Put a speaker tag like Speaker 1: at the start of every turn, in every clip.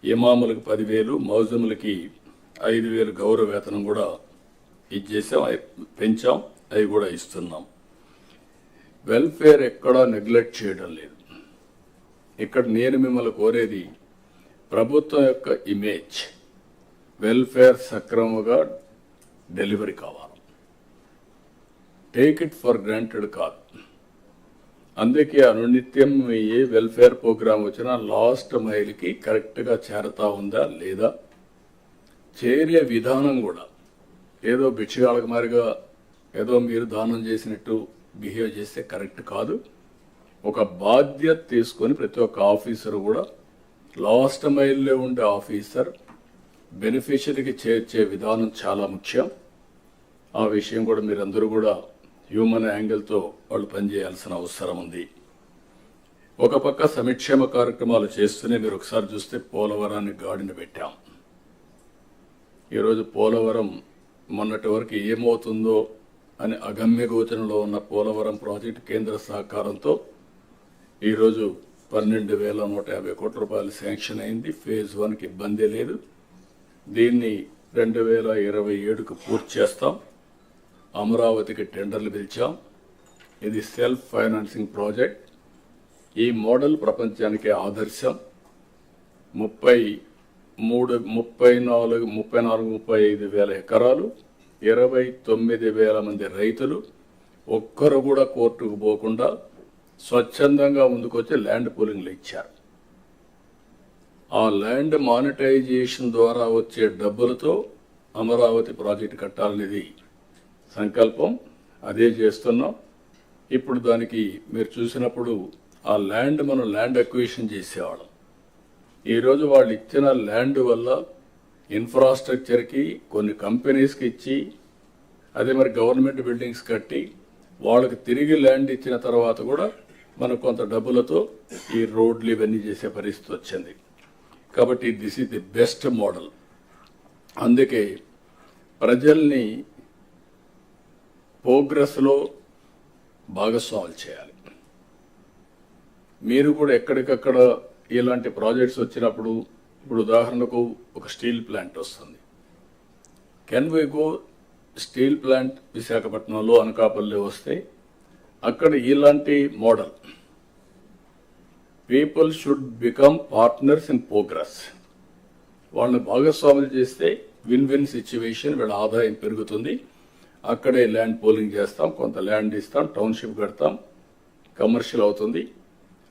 Speaker 1: ఇమాములకు 10,000, మౌజములకి 5,000 గౌరవ వేతనం కూడా ఇచ్చేసాం, పెంచాం, అవి కూడా ఇస్తున్నాం. వెల్ఫేర్ ఎక్కడా నెగ్లెక్ట్ చేయడం లేదు. ఇక్కడ నేను మిమ్మల్ని కోరేది ప్రభుత్వం యొక్క ఇమేజ్, వెల్ఫేర్ సక్రమంగా డెలివరీ కావాలి. టేక్ ఇట్ ఫర్ గ్రాంటెడ్ కాదు. అందుకే అనునిత్యం ఏ వెల్ఫేర్ ప్రోగ్రాం వచ్చినా లాస్ట్ మైల్కి కరెక్ట్గా చేరతా ఉందా లేదా, చేరే విధానం కూడా ఏదో భిక్షగాళ్ళకి మారిగా ఏదో మీరు దానం చేసినట్టు బిహేవ్ చేస్తే కరెక్ట్ కాదు. ఒక బాధ్యత తీసుకొని ప్రతి ఒక్క ఆఫీసర్ కూడా లాస్ట్ మైల్లో ఉండే ఆఫీసర్ బెనిఫిషరీకి చేర్చే విధానం చాలా ముఖ్యం. ఆ విషయం కూడా మీరందరూ కూడా హ్యూమన్ యాంగిల్తో వాళ్ళు పనిచేయాల్సిన అవసరం ఉంది. ఒక పక్క సంక్షేమ కార్యక్రమాలు చేస్తూనే మీరు ఒకసారి చూస్తే పోలవరాన్ని గాడిన పెట్టాం. ఈరోజు పోలవరం మొన్నటి వరకు ఏమవుతుందో అని అగమ్య గోచరంలో ఉన్న పోలవరం ప్రాజెక్టు కేంద్ర సహకారంతో ఈరోజు 12,150 కోట్ల రూపాయలు శాంక్షన్ అయింది. ఫేజ్ 1కి ఇబ్బంది లేదు. దీన్ని 2027కు పూర్తి చేస్తాం. అమరావతికి టెండర్లు పిలిచాం. ఇది సెల్ఫ్ ఫైనాన్సింగ్ ప్రాజెక్ట్. ఈ మోడల్ ప్రపంచానికి ఆదర్శం. 34-35 వేల ఎకరాలు, 29,000 మంది రైతులు, ఒక్కరు కూడా కోర్టుకు పోకుండా స్వచ్ఛందంగా ముందుకొచ్చి ల్యాండ్ పూలింగ్లు ఇచ్చారు. ఆ ల్యాండ్ మానిటైజేషన్ ద్వారా వచ్చే డబ్బులతో అమరావతి ప్రాజెక్టు కట్టాలనేది సంకల్పం. అదే చేస్తున్నాం. ఇప్పుడు దానికి మీరు చూసినప్పుడు ఆ ల్యాండ్ మనం ల్యాండ్ అక్విజిషన్ చేసేవాళ్ళం. ఈరోజు వాళ్ళు ఇచ్చిన ల్యాండ్ వల్ల ఇన్ఫ్రాస్ట్రక్చర్కి కొన్ని కంపెనీస్కి ఇచ్చి, అదే మరి గవర్నమెంట్ బిల్డింగ్స్ కట్టి వాళ్ళకి తిరిగి ల్యాండ్ ఇచ్చిన తర్వాత కూడా మనకు కొంత డబ్బులతో ఈ రోడ్లు ఇవన్నీ చేసే పరిస్థితి వచ్చింది. కాబట్టి this is the best model. అందుకే ప్రజల్ని ప్రోగ్రెస్లో భాగస్వాములు చేయాలి. మీరు కూడా ఎక్కడికక్కడ ఇలాంటి ప్రాజెక్ట్స్ వచ్చినప్పుడు, ఇప్పుడు ఉదాహరణకు ఒక స్టీల్ ప్లాంట్ వస్తుంది. Can we go steel plant విశాఖపట్నంలో, అనకాపల్లి వస్తే అక్కడ ఇలాంటి model people should become partners in progress. వాళ్ళని భాగస్వాములు చేస్తే విన్ విన్ సిచ్యువేషన్, వీళ్ళ ఆదాయం పెరుగుతుంది. అక్కడే ల్యాండ్ పూలింగ్ చేస్తాం, కొంత ల్యాండ్ ఇస్తాం, టౌన్షిప్ కడతాం, కమర్షియల్ అవుతుంది.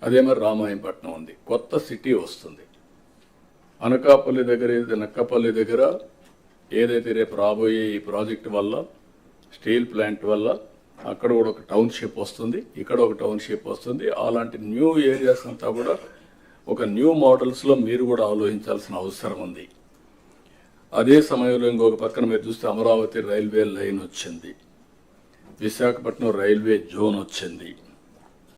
Speaker 1: అదే మరి రామాయంపట్నం ఉంది, కొత్త సిటీ వస్తుంది. అనకాపల్లి దగ్గర, నక్కపల్లి దగ్గర ఏదైతే రేపు రాబోయే ఈ ప్రాజెక్టు వల్ల, స్టీల్ ప్లాంట్ వల్ల అక్కడ కూడా ఒక టౌన్షిప్ వస్తుంది, ఇక్కడ ఒక టౌన్షిప్ వస్తుంది. అలాంటి న్యూ ఏరియాస్ అంతా కూడా ఒక న్యూ మోడల్స్లో మీరు కూడా ఆలోచించాల్సిన అవసరం ఉంది. అదే సమయంలో ఇంకొక పక్కన మీరు చూస్తే అమరావతి రైల్వే లైన్ వచ్చింది, విశాఖపట్నం రైల్వే జోన్ వచ్చింది.